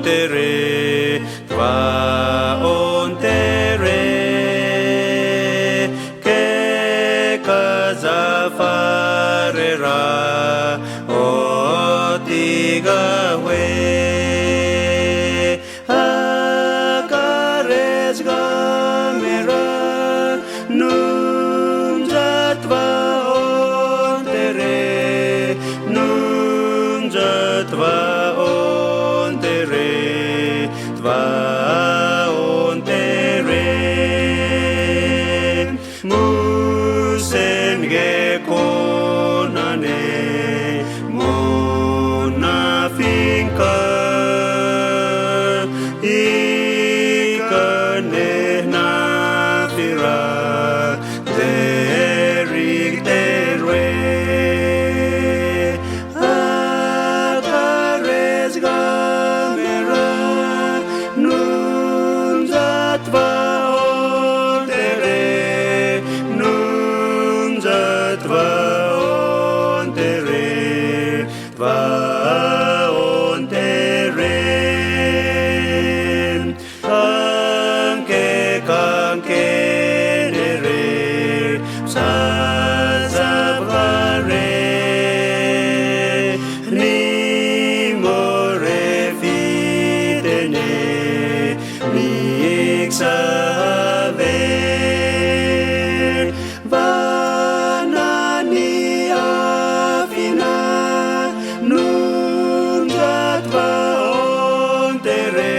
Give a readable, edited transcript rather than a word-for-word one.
tere tva on tere ke kazafarera otiga we akares gamera numjatva on tere numjatva on tere tva on tere musen ge konane mona finka ikane na fira derik terwe akares gamera numjatva on tere numjatva on tere tva on tere kanke nere sazavare ni more fitene miksave vanani afina numjatva on tere